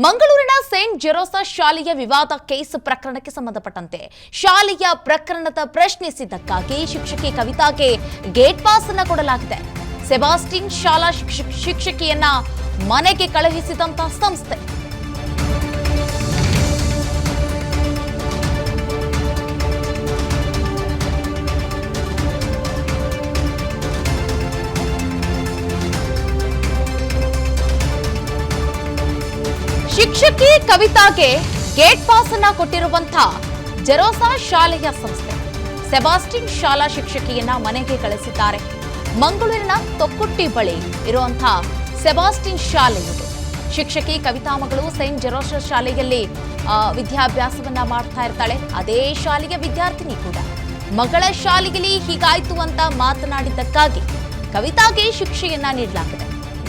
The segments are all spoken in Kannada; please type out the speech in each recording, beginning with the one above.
ಮಂಗಳೂರಿನ ಸೇಂಟ್ ಜೆರೋಸಾ ಶಾಲೆಯ ವಿವಾದ ಕೇಸ್ ಪ್ರಕರಣಕ್ಕೆ ಸಂಬಂಧಪಟ್ಟಂತೆ ಶಾಲೆಯ ಪ್ರಕರಣದ ಪ್ರಶ್ನಿಸಿದ್ದಕ್ಕಾಗಿ ಶಿಕ್ಷಕಿ ಕವಿತಾಗೆ ಗೇಟ್ ಪಾಸ್ ಅನ್ನು ಕೊಡಲಾಗಿದೆ. ಸೆಬಾಸ್ಟಿನ್ ಶಾಲಾ ಶಿಕ್ಷಕಿಯನ್ನ ಮನೆಗೆ ಕಳುಹಿಸಿದಂತ ಸಂಸ್ಥೆ ಶಿಕ್ಷಕಿ ಕವಿತಾಗೆ ಗೇಟ್ ಪಾಸ್ ಅನ್ನ ಕೊಟ್ಟಿರುವಂತಹ ಜೆರೋಸಾ ಶಾಲೆಯ ಸಂಸ್ಥೆ ಸೆಬಾಸ್ಟಿನ್ ಶಾಲಾ ಶಿಕ್ಷಕಿಯನ್ನ ಮನೆಗೆ ಕಳಿಸಿದ್ದಾರೆ. ಮಂಗಳೂರಿನ ತೊಕ್ಕುಟ್ಟಿ ಬಳಿ ಇರುವಂತಹ ಸೆಬಾಸ್ಟಿನ್ ಶಾಲೆ ಇದು. ಶಿಕ್ಷಕಿ ಕವಿತಾ ಮಗಳು ಸೇಂಟ್ ಜೆರೋಸಾ ಶಾಲೆಯಲ್ಲಿ ವಿದ್ಯಾಭ್ಯಾಸವನ್ನ ಮಾಡ್ತಾ ಇರ್ತಾಳೆ. ಅದೇ ಶಾಲೆಯ ವಿದ್ಯಾರ್ಥಿನಿ ಕೂಡ. ಮಗಳ ಶಾಲೆಯಲ್ಲಿ ಹೀಗಾಯ್ತು ಅಂತ ಮಾತನಾಡಿದ್ದಕ್ಕಾಗಿ ಕವಿತಾಗೆ ಶಿಕ್ಷೆಯನ್ನ ನೀಡಲಾಗಿದೆ.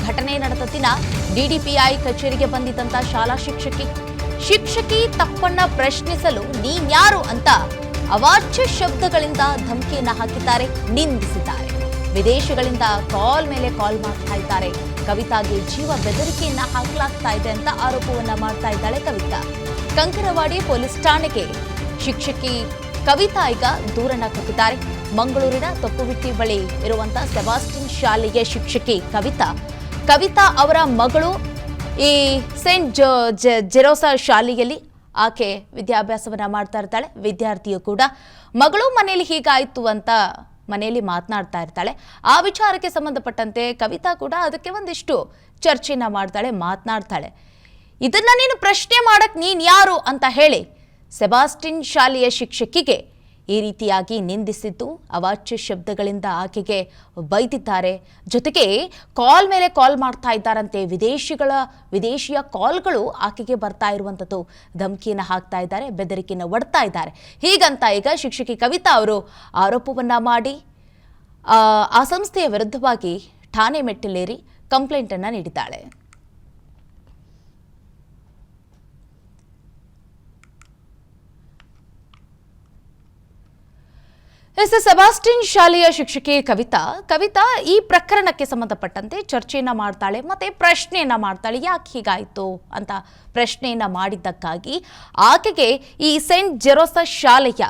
ಘಟನೆ ನಡೆದ ದಿನ ಡಿಡಿಪಿಐ ಕಚೇರಿಗೆ ಬಂದಿದ್ದಂತ ಶಾಲಾ ಶಿಕ್ಷಕಿ ತಪ್ಪನ್ನ ಪ್ರಶ್ನಿಸಲು ನೀನ್ಯಾರು ಅಂತ ಅವಾಚ್ಯ ಶಬ್ದಗಳಿಂದ ಧಮಕಿಯನ್ನ ಹಾಕಿದ್ದಾರೆ, ನಿಂದಿಸಿದ್ದಾರೆ. ವಿದೇಶಗಳಿಂದ ಕಾಲ್ ಮೇಲೆ ಕಾಲ್ ಮಾಡ್ತಾ ಇದ್ದಾರೆ. ಕವಿತಾಗೆ ಜೀವ ಬೆದರಿಕೆಯನ್ನ ಹಾಕಲಾಗ್ತಾ ಇದೆ ಅಂತ ಆರೋಪವನ್ನ ಮಾಡ್ತಾ ಇದ್ದಾಳೆ ಕವಿತಾ. ಕಂಕರವಾಡಿ ಪೊಲೀಸ್ ಠಾಣೆಗೆ ಶಿಕ್ಷಕಿ ಕವಿತಾ ಈಗ ದೂರನ್ನ ಕೊಟ್ಟಿದ್ದಾರೆ. ಮಂಗಳೂರಿನ ತೊಕ್ಕುವಿಟ್ಟಿ ಬಳಿ ಇರುವಂತಹ ಸೆಬಾಸ್ಟಿನ್ ಶಾಲೆಯ ಶಿಕ್ಷಕಿ ಕವಿತಾ ಅವರ ಮಗಳು ಈ ಸೇಂಟ್ ಜೆರೋಸಾ ಶಾಲೆಯಲ್ಲಿ ಆಕೆ ವಿದ್ಯಾಭ್ಯಾಸವನ್ನ ಮಾಡ್ತಾ ಇರ್ತಾಳೆ. ವಿದ್ಯಾರ್ಥಿಯು ಕೂಡ ಮಗಳು ಮನೆಯಲ್ಲಿ ಹೀಗಾಯ್ತು ಅಂತ ಮನೆಯಲ್ಲಿ ಮಾತನಾಡ್ತಾ ಇರ್ತಾಳೆ. ಆ ವಿಚಾರಕ್ಕೆ ಸಂಬಂಧಪಟ್ಟಂತೆ ಕವಿತಾ ಕೂಡ ಅದಕ್ಕೆ ಒಂದಿಷ್ಟು ಚರ್ಚೆಯನ್ನ ಮಾಡ್ತಾಳೆ, ಮಾತನಾಡ್ತಾಳೆ. ಇದನ್ನ ನೀನು ಪ್ರಶ್ನೆ ಮಾಡಕ್ ನೀನ್ ಯಾರು ಅಂತ ಹೇಳಿ ಸೆಬಾಸ್ಟಿನ್ ಶಾಲೆಯ ಶಿಕ್ಷಕಿಗೆ ಈ ರೀತಿಯಾಗಿ ನಿಂದಿಸಿದ್ದು, ಅವಾಚ್ಯ ಶಬ್ದಗಳಿಂದ ಆಕೆಗೆ ಬೈದಿದ್ದಾರೆ. ಜೊತೆಗೆ ಕಾಲ್ ಮೇಲೆ ಕಾಲ್ ಮಾಡ್ತಾ ಇದ್ದಾರಂತೆ. ವಿದೇಶಿಯ ಕಾಲ್ಗಳು ಆಕೆಗೆ ಬರ್ತಾ ಇರುವಂಥದ್ದು. ಧಮಕಿಯನ್ನು ಹಾಕ್ತಾ ಇದ್ದಾರೆ, ಬೆದರಿಕೆಯನ್ನು ಒಡ್ತಾ ಇದ್ದಾರೆ. ಹೀಗಂತ ಈಗ ಶಿಕ್ಷಕಿ ಕವಿತಾ ಅವರು ಆರೋಪವನ್ನ ಮಾಡಿ ಆ ಸಂಸ್ಥೆಯ ವಿರುದ್ಧವಾಗಿ ಠಾಣೆ ಮೆಟ್ಟಿಲೇರಿ ಕಂಪ್ಲೇಂಟ್ ಅನ್ನ ನೀಡಿದ್ದಾಳೆ. ಸೆಬಾಸ್ಟಿನ್ ಶಾಲೆಯ ಶಿಕ್ಷಕಿ ಕವಿತಾ ಈ ಪ್ರಕರಣಕ್ಕೆ ಸಂಬಂಧಪಟ್ಟಂತೆ ಚರ್ಚೆಯನ್ನ ಮಾಡ್ತಾಳೆ, ಮತ್ತೆ ಪ್ರಶ್ನೆಯನ್ನ ಮಾಡ್ತಾಳೆ. ಯಾಕೆ ಹೀಗಾಯ್ತು ಅಂತ ಪ್ರಶ್ನೆಯನ್ನ ಮಾಡಿದ್ದಕ್ಕಾಗಿ ಆಕೆಗೆ ಈ ಸೇಂಟ್ ಜೆರೋಸಾ ಶಾಲೆಯ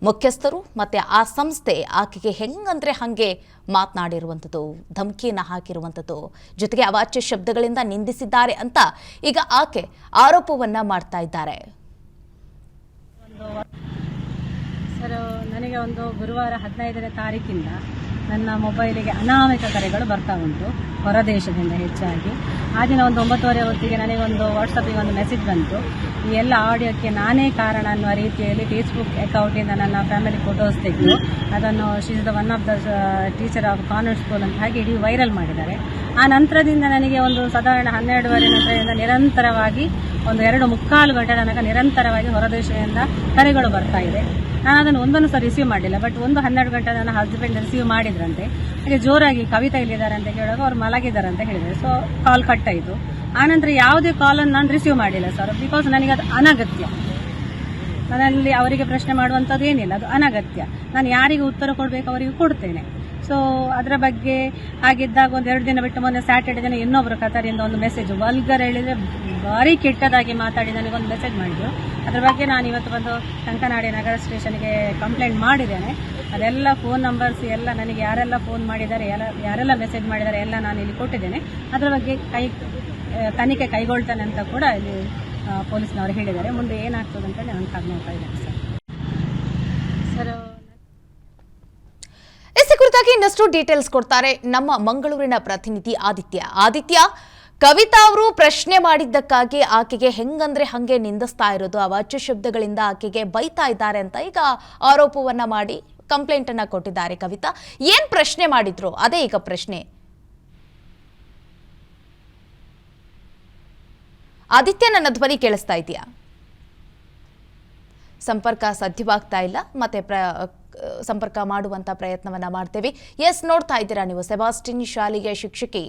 ಮುಖ್ಯಸ್ಥರು ಮತ್ತೆ ಆ ಸಂಸ್ಥೆ ಆಕೆಗೆ ಹೆಂಗಂದ್ರೆ ಹಂಗೆ ಮಾತನಾಡಿರುವಂಥದ್ದು, ಧಮಕಿಯನ್ನ ಹಾಕಿರುವಂಥದ್ದು, ಜೊತೆಗೆ ಅವಾಚ್ಯ ಶಬ್ದಗಳಿಂದ ನಿಂದಿಸಿದ್ದಾರೆ ಅಂತ ಈಗ ಆಕೆ ಆರೋಪವನ್ನ ಮಾಡ್ತಾ ಇದ್ದಾರೆ. ಸರ್, ನನಗೆ ಒಂದು ಗುರುವಾರ 15ನೇ ತಾರೀಕಿಂದ ನನ್ನ ಮೊಬೈಲಿಗೆ ಅನಾಮಿಕ ಕರೆಗಳು ಬರ್ತಾ ಉಂಟು, ಹೊರದೇಶದಿಂದ ಹೆಚ್ಚಾಗಿ. ಆ ದಿನ ಒಂದು 9:30 ಹೊತ್ತಿಗೆ ನನಗೊಂದು ವಾಟ್ಸಪ್ಪಿಗೆ ಒಂದು ಮೆಸೇಜ್ ಬಂತು. ಈ ಎಲ್ಲ ಆಡಿಯೋಕ್ಕೆ ನಾನೇ ಕಾರಣ ಅನ್ನುವ ರೀತಿಯಲ್ಲಿ ಫೇಸ್ಬುಕ್ ಅಕೌಂಟಿಂದ ನನ್ನ ಫ್ಯಾಮಿಲಿ ಫೋಟೋಸ್ ತೆಗೆದು ಅದನ್ನು she is the one of the teacher of convent school ಅಂತ ಹಾಗೆ ಇಡೀ ವೈರಲ್ ಮಾಡಿದ್ದಾರೆ. ಆ ನಂತರದಿಂದ ನನಗೆ ಒಂದು ಸಾಧಾರಣ 12:30 ನಂತರದಿಂದ ನಿರಂತರವಾಗಿ ಒಂದು 2-3/4 ಗಂಟೆ ತನಕ ನಿರಂತರವಾಗಿ ಹೊರದೇಶದಿಂದ ಕರೆಗಳು ಬರ್ತಾ ಇದೆ. ನಾನು ಅದನ್ನು ಒಂದನ್ನು ಸಹ ರಿಸೀವ್ ಮಾಡಲಿಲ್ಲ. ಬಟ್ 12 ಗಂಟೆ ನನ್ನ ಹಸ್ಬೆಂಡ್ ರಿಸೀವ್ ಮಾಡಿದ್ರಂತೆ. ಹಾಗೆ ಜೋರಾಗಿ ಕವಿತಾ ಇಲ್ಲಿದ್ದಾರೆ ಅಂತ ಕೇಳುವಾಗ ಅವ್ರು ಮಲಗಿದ್ದಾರೆ ಅಂತ ಹೇಳಿದ್ದಾರೆ. ಸೊ ಕಾಲ್ ಕಟ್ ಆಯಿತು. ಆನಂತರ ಯಾವುದೇ ಕಾಲನ್ನು ನಾನು ರಿಸೀವ್ ಮಾಡಿಲ್ಲ ಸರ್, ಬಿಕಾಸ್ ನನಗೆ ಅದು ಅನಗತ್ಯ. ನನ್ನಲ್ಲಿ ಅವರಿಗೆ ಪ್ರಶ್ನೆ ಮಾಡುವಂಥದ್ದು ಏನಿಲ್ಲ, ಅದು ಅನಗತ್ಯ. ನಾನು ಯಾರಿಗೆ ಉತ್ತರ ಕೊಡಬೇಕು ಅವರಿಗೆ ಕೊಡ್ತೇನೆ. ಸೊ ಅದರ ಬಗ್ಗೆ ಹಾಗಿದ್ದಾಗ ಒಂದು 2 ದಿನ ಬಿಟ್ಟು ಮೊನ್ನೆ ಸ್ಯಾಟರ್ಡೆ ದಿನ ಇನ್ನೊಬ್ಬರು ಕತಾರಿಂದ ಒಂದು ಮೆಸೇಜ್ ವಲ್ಗರ್ ಹೇಳಿದರೆ ಭಾರಿ ಕೆಟ್ಟದಾಗಿ ಮಾತಾಡಿ ನನಗೊಂದು ಮೆಸೇಜ್ ಮಾಡಿದ್ರು. ಅದರ ಬಗ್ಗೆ ನಾನು ಇವತ್ತು ಬಂದು ಕಂಕನಾಡಿ ನಗರ ಸ್ಟೇಷನ್ಗೆ ಕಂಪ್ಲೇಂಟ್ ಮಾಡಿದ್ದೇನೆ. ಅದೆಲ್ಲ ಫೋನ್ ನಂಬರ್ಸ್ ಎಲ್ಲ ನನಗೆ ಯಾರೆಲ್ಲ ಫೋನ್ ಮಾಡಿದ್ದಾರೆ, ಯಾರೆಲ್ಲ ಮೆಸೇಜ್ ಮಾಡಿದ್ದಾರೆ ಎಲ್ಲ ನಾನು ಇಲ್ಲಿ ಕೊಟ್ಟಿದ್ದೇನೆ. ಅದರ ಬಗ್ಗೆ ತನಿಖೆ ಕೈಗೊಳ್ತಾನೆ ಅಂತ ಕೂಡ ಇಲ್ಲಿ ಪೊಲೀಸ್ನವರು ಹೇಳಿದ್ದಾರೆ. ಮುಂದೆ ಏನಾಗ್ತದೆ ಅಂತ ನಾನು ಕಾದು ನೋಡ್ತಾ ಇದ್ದೇನೆ ಸರ್. ಕುರಿತಾಗಿ ಇನ್ನಷ್ಟು ಡೀಟೇಲ್ಸ್ ಕೊಡ್ತಾರೆ ನಮ್ಮ ಮಂಗಳೂರಿನ ಪ್ರತಿನಿಧಿ ಆದಿತ್ಯ. ಕವಿತಾ ಅವರು ಪ್ರಶ್ನೆ ಮಾಡಿದ್ದಕ್ಕಾಗಿ ಆಕೆಗೆ ಹೆಂಗಂದ್ರೆ ಹಂಗೆ ನಿಂದಿಸ್ತಾ ಇರೋದು, ಅವಾಚ್ಯ ಶಬ್ದಗಳಿಂದ ಆಕೆಗೆ ಬೈತಾ ಇದ್ದಾರೆ ಅಂತ ಈಗ ಆರೋಪವನ್ನ ಮಾಡಿ ಕಂಪ್ಲೇಂಟ್ ಅನ್ನ ಕೊಟ್ಟಿದ್ದಾರೆ. ಕವಿತಾ ಏನ್ ಪ್ರಶ್ನೆ ಮಾಡಿದ್ರು ಅದೇ ಈಗ ಪ್ರಶ್ನೆ. ಆದಿತ್ಯ, ನನ್ನ ಧ್ವನಿ ಕೇಳಿಸ್ತಾ ಇದೆಯಾ? ಸಂಪರ್ಕ ಸಾಧ್ಯವಾಗ್ತಾ ಇಲ್ಲ. ಮತ್ತೆ ಸಂಪರ್ಕ ಮಾಡುವಂತ ಪ್ರಯತ್ನವನ್ನ ಮಾಡ್ತೇವೆ. ಎಸ್, ನೋಡ್ತಾ ಇದ್ದೀರಾ ನೀವು, ಸೆಬಾಸ್ಟಿನ್ ಶಾಲೆಯ ಶಿಕ್ಷಕಿ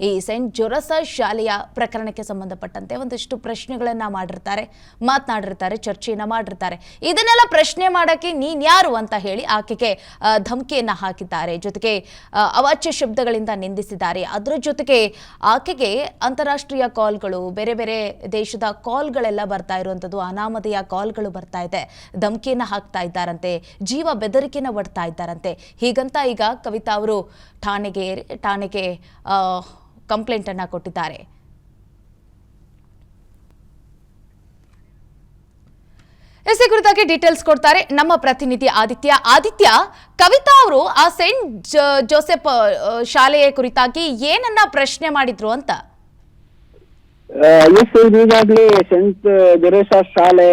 ಈ ಸೆಂಟ್ ಜೋಸೆಫ್ ಶಾಲೆಯ ಪ್ರಕರಣಕ್ಕೆ ಸಂಬಂಧಪಟ್ಟಂತೆ ಒಂದಿಷ್ಟು ಪ್ರಶ್ನೆಗಳನ್ನ ಮಾತನಾಡಿರ್ತಾರೆ, ಚರ್ಚೆಯನ್ನ ಮಾಡಿರ್ತಾರೆ. ಇದನ್ನೆಲ್ಲ ಪ್ರಶ್ನೆ ಮಾಡಕ್ಕೆ ನೀನ್ ಯಾರು ಅಂತ ಹೇಳಿ ಆಕೆಗೆ ಧಮಕಿಯನ್ನ ಹಾಕಿದ್ದಾರೆ, ಜೊತೆಗೆ ಅವಾಚ್ಯ ಶಬ್ದಗಳಿಂದ ನಿಂದಿಸಿದ್ದಾರೆ. ಅದರ ಜೊತೆಗೆ ಆಕೆಗೆ ಅಂತಾರಾಷ್ಟ್ರೀಯ ಕಾಲ್ಗಳು, ಬೇರೆ ಬೇರೆ ದೇಶದ ಕಾಲ್ಗಳೆಲ್ಲ ಬರ್ತಾ ಇರುವಂತದ್ದು, ಅನಾಮಧೇಯ ಕಾಲ್ಗಳು ಬರ್ತಾ ಇದೆ, ಧಮಕಿಯನ್ನ ಹಾಕ್ತಾ ಇದ್ದಾರಂತೆ, ಜೀವ ಬೆದರಿಕೆನ ಒಡ್ತಾ ಇದ್ದಾರಂತೆ. ಹೀಗಂತ ಈಗ ಕವಿತಾ ಅವರು ಠಾಣೆಗೆ ಕಂಪ್ಲೇಂಟ್ ಅನ್ನ ಕೊಟ್ಟಿದ್ದಾರೆ. ಇದೇ ಕುರಿತಾಗಿ ಡೀಟೇಲ್ಸ್ ಕೊಡ್ತಾರೆ ನಮ್ಮ ಪ್ರತಿನಿಧಿ ಆದಿತ್ಯ. ಕವಿತಾ ಅವರು ಆ ಸೆಂಟ್ ಜೋಸೆಫ್ ಶಾಲೆಯ ಕುರಿತಾಗಿ ಏನನ್ನ ಪ್ರಶ್ನೆ ಮಾಡಿದ್ರು ಅಂತ? ಈಗಾಗಲೇ ಸೆಂಟ್ ಜೋಸೆಫ್ ಶಾಲೆ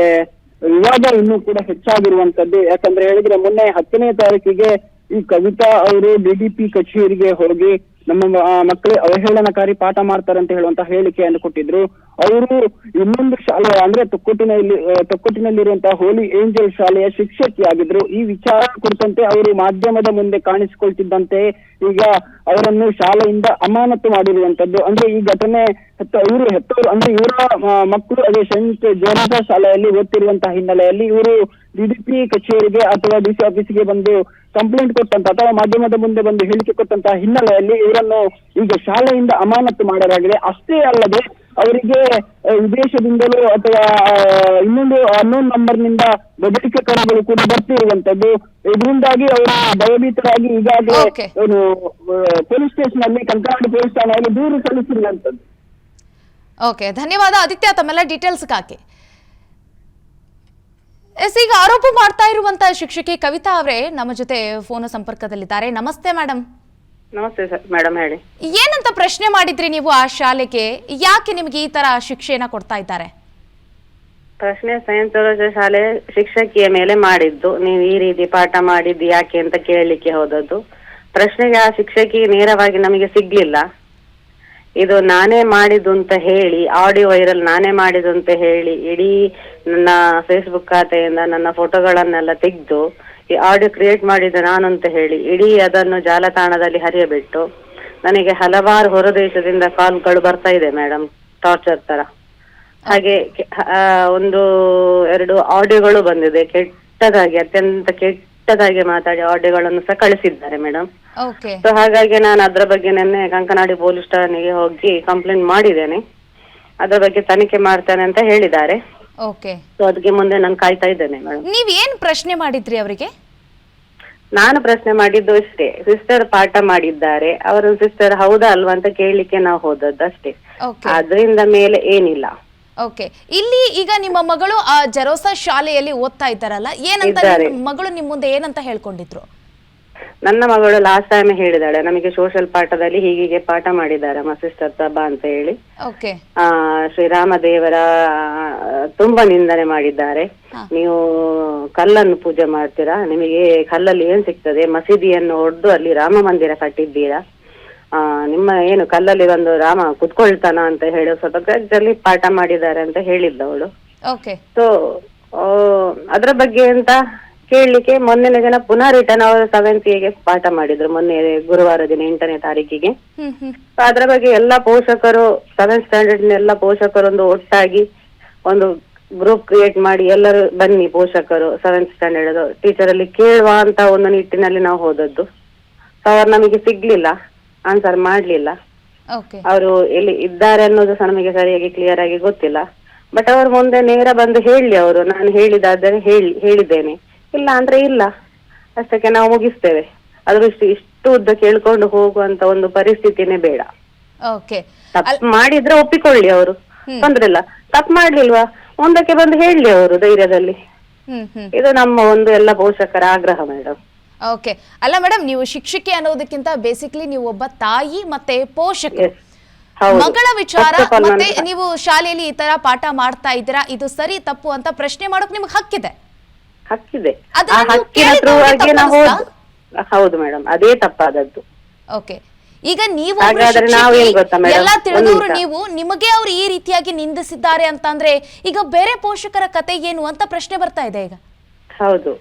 ವಿವಾದ ಇನ್ನೂ ಕೂಡ ಹೆಚ್ಚಾಗಿರುವಂತದ್ದು. ಯಾಕಂದ್ರೆ ಹೇಳಿದ್ರೆ ಮೊನ್ನೆ 10ನೇ ತಾರೀಕಿಗೆ ಈ ಕವಿತಾ ಅವರು ಡಿಡಿಪಿ ಕಚೇರಿಗೆ ಹೋಗಿ ನಮ್ಮ ಮಕ್ಕಳು ಅವಹೇಳನಕಾರಿ ಪಾಠ ಮಾಡ್ತಾರೆ ಅಂತ ಹೇಳುವಂತ ಹೇಳಿಕೆಯನ್ನು ಕೊಟ್ಟಿದ್ರು. ಅವರು ಇನ್ನೊಂದು ಶಾಲೆ ಅಂದ್ರೆ ತೊಕ್ಕೊಟ್ಟಿನಲ್ಲಿರುವಂತಹ ಹೋಲಿ ಏಂಜಲ್ ಶಾಲೆಯ ಶಿಕ್ಷಕಿಯಾಗಿದ್ರು. ಈ ವಿಚಾರ ಕುರಿತಂತೆ ಅವರು ಮಾಧ್ಯಮದ ಮುಂದೆ ಕಾಣಿಸಿಕೊಳ್ತಿದ್ದಂತೆ ಈಗ ಅವರನ್ನು ಶಾಲೆಯಿಂದ ಅಮಾನತು ಮಾಡಿರುವಂತದ್ದು. ಅಂದ್ರೆ ಈ ಘಟನೆ ಇವರು ಹೆತ್ತವರು ಅಂದ್ರೆ ಇವರ ಮಕ್ಕಳು ಅದೇ ಸೆಂಟ್ ಜೋಸೆಫ್ ಶಾಲೆಯಲ್ಲಿ ಓದ್ತಿರುವಂತಹ ಹಿನ್ನೆಲೆಯಲ್ಲಿ ಇವರು ಡಿಡಿಪಿ ಕಚೇರಿಗೆ ಅಥವಾ ಡಿಸಿ ಆಫೀಸ್ಗೆ ಬಂದು ಕಂಪ್ಲೇಂಟ್ ಕೊಟ್ಟಂತ ಅಥವಾ ಮಾಧ್ಯಮದ ಮುಂದೆ ಬಂದು ಹೇಳಿಕೆ ಕೊಟ್ಟಂತಹ ಹಿನ್ನೆಲೆಯಲ್ಲಿ ಇವರನ್ನು ಈಗ ಶಾಲೆಯಿಂದ ಅಮಾನತು ಮಾಡಲಾಗಿದೆ. ಅಷ್ಟೇ ಅಲ್ಲದೆ ಅವರಿಗೆ ವಿದೇಶದಿಂದಲೂ ಅಥವಾ ಇನ್ನೊಂದು ಅನ್ನೋನ್ ನಂಬರ್ನಿಂದ ಬೆದರಿಕೆ ಕರೆಗಳು ಕೂಡ ಬರ್ತಿರುವಂತದ್ದು. ಇದರಿಂದಾಗಿ ಅವರು ಭಯಭೀತರಾಗಿ ಈಗಾಗಲೇ ಪೊಲೀಸ್ ಸ್ಟೇಷನ್ ಅಲ್ಲಿ ಕಂಕನಾಡಿ ಪೊಲೀಸ್ ಠಾಣೆಯಲ್ಲಿ ದೂರು ಸಲ್ಲಿಸಿರುವಂತದ್ದು. ಓಕೆ, ಧನ್ಯವಾದ ಆದಿತ್ಯ ತಮ್ಮೆಲ್ಲ ಡೀಟೇಲ್ಸ್ಗಾಗಿ. ಈಗ ಆರೋಪ ಮಾಡ್ತಾ ಇರುವಂತಹ ಶಿಕ್ಷಕಿ ಕವಿತಾ ಅವರೇ ನಮ್ಮ ಜೊತೆ ಫೋನ್ ಸಂಪರ್ಕದಲ್ಲಿದ್ದಾರೆ. ನಮಸ್ತೆ ಮೇಡಮ್. ನಮಸ್ತೆ ಸರ್ ಮೇಡಮ್, ಹೇಳಿ. ಏನಂತ ಪ್ರಶ್ನೆ ಮಾಡಿದ್ರಿ ನೀವು ಆ ಶಾಲೆಗೆ? ಯಾಕೆ ನಿಮ್ಗೆ ಈ ತರ ಶಿಕ್ಷೆಯನ್ನ ಕೊಡ್ತಾ ಇದ್ದಾರೆ? ಪ್ರಶ್ನೆ ಸೈನ್ಸ್ ಶಾಲೆ ಶಿಕ್ಷಕಿಯ ಮೇಲೆ ಮಾಡಿದ್ದು, ನೀವು ಈ ರೀತಿ ಪಾಠ ಮಾಡಿದ್ದು ಯಾಕೆ ಅಂತ ಕೇಳಲಿಕ್ಕೆ ಹೋದದ್ದು. ಪ್ರಶ್ನೆಗೆ ಆ ಶಿಕ್ಷಕಿ ನೇರವಾಗಿ ನಮಗೆ ಸಿಗ್ಲಿಲ್ಲ. ಇದು ನಾನೇ ಮಾಡಿದ್ದು ಅಂತ ಹೇಳಿ, ಆಡಿಯೋ ವೈರಲ್ ನಾನೇ ಮಾಡಿದ್ದು ಅಂತ ಹೇಳಿ ಇಡೀ ನನ್ನ ಫೇಸ್ಬುಕ್ ಖಾತೆಯಿಂದ ನನ್ನ ಫೋಟೋಗಳನ್ನೆಲ್ಲ ತೆಗೆದು ಈ ಆಡಿಯೋ ಕ್ರಿಯೇಟ್ ಮಾಡಿದ್ದು ನಾನು ಅಂತ ಹೇಳಿ ಇಡೀ ಅದನ್ನು ಜಾಲತಾಣದಲ್ಲಿ ಹರಿಯಬಿಟ್ಟು ನನಗೆ ಹಲವಾರು ಹೊರದೇಶದಿಂದ ಕಾಲ್ಗಳು ಬರ್ತಾ ಇದೆ ಮೇಡಮ್, ಟಾರ್ಚರ್ ತರ. ಹಾಗೆ 1-2 ಆಡಿಯೋಗಳು ಬಂದಿದೆ, ಕೆಟ್ಟದಾಗಿ ಅತ್ಯಂತ ಕೆಟ್ಟದಾಗಿ ಮಾತಾಡಿ ಆಡಿಯೋಗಳನ್ನು ಸಹ ಕಳಿಸಿದ್ದಾರೆ ಮೇಡಮ್. ಸೊ ಹಾಗಾಗಿ ನಾನು ಅದ್ರ ಬಗ್ಗೆ ನಿನ್ನೆ ಕಂಕನಾಡಿ ಪೊಲೀಸ್ ಠಾಣೆಗೆ ಹೋಗಿ ಕಂಪ್ಲೇಂಟ್ ಮಾಡಿದ್ದೇನೆ. ಅದ್ರ ಬಗ್ಗೆ ತನಿಖೆ ಮಾಡ್ತೇನೆ ಅಂತ ಹೇಳಿದ್ದಾರೆ. ಸೊ ಅದಕ್ಕೆ ಮುಂದೆ ನಾನು ಕಾಯ್ತಾ ಇದ್ದೇನೆ ಮೇಡಮ್. ನೀವ್ ಏನ್ ಪ್ರಶ್ನೆ ಮಾಡಿದ್ರಿ ಅವರಿಗೆ? ನಾನು ಪ್ರಶ್ನೆ ಮಾಡಿದ್ದು ಇಷ್ಟೇ, ಸಿಸ್ಟರ್ ಪಾಠ ಮಾಡಿದ್ದಾರೆ, ಅವರ ಸಿಸ್ಟರ್ ಹೌದಾ ಅಲ್ವಾ ಅಂತ ಕೇಳಲಿಕ್ಕೆ ನಾವು ಹೋದದ್ದು ಅಷ್ಟೇ, ಅದರಿಂದ ಮೇಲೆ ಏನಿಲ್ಲ. ಓಕೆ, ಇಲ್ಲಿ ಈಗ ನಿಮ್ಮ ಮಗಳು ಆ ಜೋಸೆಫ್ ಶಾಲೆಯಲ್ಲಿ ಓದ್ತಾ ಇದ್ದಾರಲ್ಲ, ಏನಂತ ಮಗಳು ನಿಮ್ ಮುಂದೆ ಏನಂತ ಹೇಳ್ಕೊಂಡಿದ್ರು? ನನ್ನ ಮಗಳು ಲಾಸ್ಟ್ ಟೈಮ್ ಹೇಳಿದಾಳೆ, ನಮಗೆ ಸೋಷಿಯಲ್ ಪಾಠದಲ್ಲಿ ಹೀಗೆ ಪಾಠ ಮಾಡಿದ್ದಾರೆ ನಮ್ಮ ಸಿಸ್ಟರ್ ಸಭಾ ಅಂತ ಹೇಳಿ. ಶ್ರೀರಾಮ ದೇವರ ತುಂಬಾ ನಿಂದನೆ ಮಾಡಿದ್ದಾರೆ. ನೀವು ಕಲ್ಲನ್ನು ಪೂಜೆ ಮಾಡ್ತೀರಾ, ನಿಮಗೆ ಕಲ್ಲಲ್ಲಿ ಏನ್ ಸಿಗ್ತದೆ, ಮಸೀದಿಯನ್ನು ಹೊಡೆದು ಅಲ್ಲಿ ರಾಮ ಮಂದಿರ ಕಟ್ಟಿದ್ದೀರಾ, ನಿಮ್ಮ ಏನು ಕಲ್ಲಲ್ಲಿ ಒಂದು ರಾಮ ಕುತ್ಕೊಳ್ತಾನ ಅಂತ ಹೇಳಿ ಸ್ವಲ್ಪ ಗ್ರಾಜಲ್ಲಿ ಪಾಠ ಮಾಡಿದ್ದಾರೆ ಅಂತ ಹೇಳಿದ್ದವಳು. ಸೊ ಅದ್ರ ಬಗ್ಗೆ ಅಂತ ಕೇಳಲಿಕ್ಕೆ ಮೊನ್ನೆ ದಿನ ಪುನಃ ರಿಟರ್ನ್ ಅವರು 7th ಗೆ ಪಾಠ ಮಾಡಿದ್ರು, ಮೊನ್ನೆ ಗುರುವಾರ ದಿನ 8ನೇ ತಾರೀಕಿಗೆ. ಅದ್ರ ಬಗ್ಗೆ ಎಲ್ಲ ಪೋಷಕರು 7th ಸ್ಟ್ಯಾಂಡರ್ಡ್ ಎಲ್ಲ ಪೋಷಕರು ಒಂದು ಒಟ್ಟಾಗಿ ಒಂದು ಗ್ರೂಪ್ ಕ್ರಿಯೇಟ್ ಮಾಡಿ ಎಲ್ಲರೂ ಬನ್ನಿ ಪೋಷಕರು 7th ಸ್ಟ್ಯಾಂಡರ್ಡ್ ಟೀಚರ್ ಅಲ್ಲಿ ಕೇಳುವ ಅಂತ ಒಂದು ನಿಟ್ಟಿನಲ್ಲಿ ನಾವು ಹೋದದ್ದು. ಅವ್ರು ನಮಗೆ ಸಿಗ್ಲಿಲ್ಲ, ಆನ್ಸರ್ ಮಾಡ್ಲಿಲ್ಲ. ಅವರು ಎಲ್ಲಿ ಇದ್ದಾರೆ ಅನ್ನೋದು ಸಹ ನಮಗೆ ಸರಿಯಾಗಿ ಕ್ಲಿಯರ್ ಆಗಿ ಗೊತ್ತಿಲ್ಲ. ಬಟ್ ಅವ್ರ ಮುಂದೆ ನೇರ ಬಂದು ಹೇಳಿ, ಅವರು ನಾನು ಹೇಳಿದಾದರೆ ಹೇಳಿದ್ದೇನೆ, ಇಲ್ಲ ಅಂದ್ರೆ ಇಲ್ಲ, ಅಷ್ಟಕ್ಕೆ ನಾವು ಮುಗಿಸ್ತೇವೆ. ಆದ್ರೂ ಇಷ್ಟು ಉದ್ದ ಕೇಳ್ಕೊಂಡು ಹೋಗುವಂತ ಒಂದು ಪರಿಸ್ಥಿತಿನೇ ಬೇಡ. ತಪ್ಪು ಮಾಡಿದ್ರೆ ಒಪ್ಪಿಕೊಳ್ಳಿ, ಅವರು ತೊಂದ್ರೆ ಇಲ್ಲ. ತಪ್ಪು ಮಾಡ್ಲಿಲ್ವಾ ಮುಂದಕ್ಕೆ ಬಂದು ಹೇಳಿ ಅವರು ಧೈರ್ಯದಲ್ಲಿ. ಇದು ನಮ್ಮ ಒಂದು ಎಲ್ಲ ಪೋಷಕರ ಆಗ್ರಹ ಮೇಡಮ್. ಓಕೆ, ಅಲ್ಲ ಮೇಡಮ್, ನೀವು ಶಿಕ್ಷಕಿ ಅನ್ನೋದಕ್ಕಿಂತ ಬೇಸಿಕ್ಲಿ ನೀವು ಒಬ್ಬ ತಾಯಿ ಮತ್ತೆ ಪೋಷಕ. ಮಗಳ ವಿಚಾರ ಮತ್ತೆ ನೀವು ಶಾಲೆಯಲ್ಲಿ ಈ ತರ ಪಾಠ ಮಾಡ್ತಾ ಇದ್ದೀರಾ, ಇದು ಸರಿ ತಪ್ಪು ಅಂತ ಪ್ರಶ್ನೆ ಮಾಡೋಕ್ ನಿಮ್ಗೆ ಹಕ್ಕಿದೆ. ಹೌದು ಮೇಡಮ್, ಅದೇ ತಪ್ಪಾದದ್ದು. ಓಕೆ, ಈಗ ನೀವು ಎಲ್ಲ ತಿಳಿದವರು ನೀವು, ನಿಮಗೆ ಅವ್ರು ಈ ರೀತಿಯಾಗಿ ನಿಂದಿಸಿದ್ದಾರೆ ಅಂತಂದ್ರೆ ಈಗ ಬೇರೆ ಪೋಷಕರ ಕತೆ ಏನು ಅಂತ ಪ್ರಶ್ನೆ ಬರ್ತಾ ಇದೆ ಈಗ. ಹೌದು.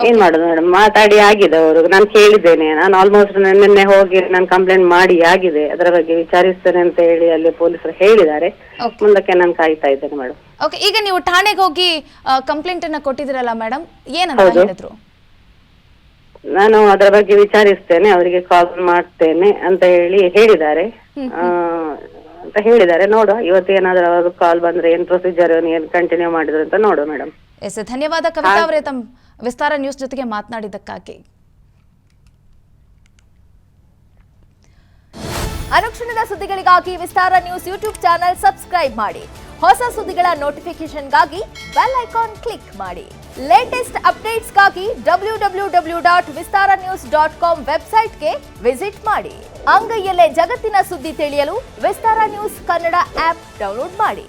ಏನ್ ಮಾಡುದು ಮೇಡಮ್, ಮಾತಾಡಿ ಆಗಿದೆ ಅವರು. ನಾನು ಕೇಳಿದ್ದೇನೆ, ನಾನು ಆಲ್ಮೋಸ್ಟ್ ನಿನ್ನೆ ಹೋಗಿ ನಾನು ಕಂಪ್ಲೇಂಟ್ ಮಾಡಿ ಆಗಿದೆ, ಅದರ ಬಗ್ಗೆ ವಿಚಾರಿಸ್ತೇನೆ ಅಂತ ಹೇಳಿ ಅಲ್ಲಿ ಪೊಲೀಸರು ಹೇಳಿದ್ದಾರೆ. ಮುಂದಕ್ಕೆ ನಾನು ಕಾಯ್ತಾ ಇದ್ದೇನೆ ಮೇಡಮ್. ಓಕೆ, ಈಗ ನೀವು ಠಾಣೆಗೆ ಹೋಗಿ ಕಂಪ್ಲೇಂಟ್ ಅನ್ನ ಕೊಟ್ಟಿದ್ದೀರಲ್ಲ ಮೇಡಮ್, ಏನಂತ ಹೇಳಿದ್ರು? ನಾನು ಅದರ ಬಗ್ಗೆ ವಿಚಾರಿಸ್ತೇನೆ, ಅವರಿಗೆ ಕಾಲ್ ಮಾಡ್ತೇನೆ ಅಂತ ಹೇಳಿ ಹೇಳಿದ್ದಾರೆ ಅಂತ ಹೇಳಿದ್ದಾರೆ. ನೋಡುವ, ಇವತ್ತೇನಾದ್ರೂ ಅವರು ಕಾಲ್ ಬಂದ್ರೆ ಏನ್ ಪ್ರೊಸೀಜರ್ ಏನ್ ಕಂಟಿನ್ಯೂ ಮಾಡಿದ್ರು ಅಂತ ನೋಡುವ ಮೇಡಮ್. ಎಸ್, ಧನ್ಯವಾದ ಕವಿತಾ ಅವರೇ ತಮ್ಮ ವಿಸ್ತಾರ ನ್ಯೂಸ್ ಜೊತೆಗೆ ಮಾತನಾಡಿದ್ದಕ್ಕಾಗಿ. ಅನುಕ್ಷಣದ ಸುದ್ದಿಗಳಿಗಾಗಿ ವಿಸ್ತಾರ ನ್ಯೂಸ್ ಯೂಟ್ಯೂಬ್ ಚಾನೆಲ್ ಸಬ್ಸ್ಕ್ರೈಬ್ ಮಾಡಿ. ಹೊಸ ಸುದ್ದಿಗಳ ನೋಟಿಫಿಕೇಶನ್ಗಾಗಿ ಬೆಲ್ ಐಕಾನ್ ಕ್ಲಿಕ್ ಮಾಡಿ. ಲೇಟೆಸ್ಟ್ ಅಪ್ಡೇಟ್ಸ್ಗಾಗಿ www.vistaranews.com ವೆಬ್ಸೈಟ್ಗೆ ವಿಸಿಟ್ ಮಾಡಿ. ಅಂಗೈಯಲ್ಲೇ ಜಗತ್ತಿನ ಸುದ್ದಿ ತಿಳಿಯಲು ವಿಸ್ತಾರ ನ್ಯೂಸ್ ಕನ್ನಡ ಆಪ್ ಡೌನ್ಲೋಡ್ ಮಾಡಿ.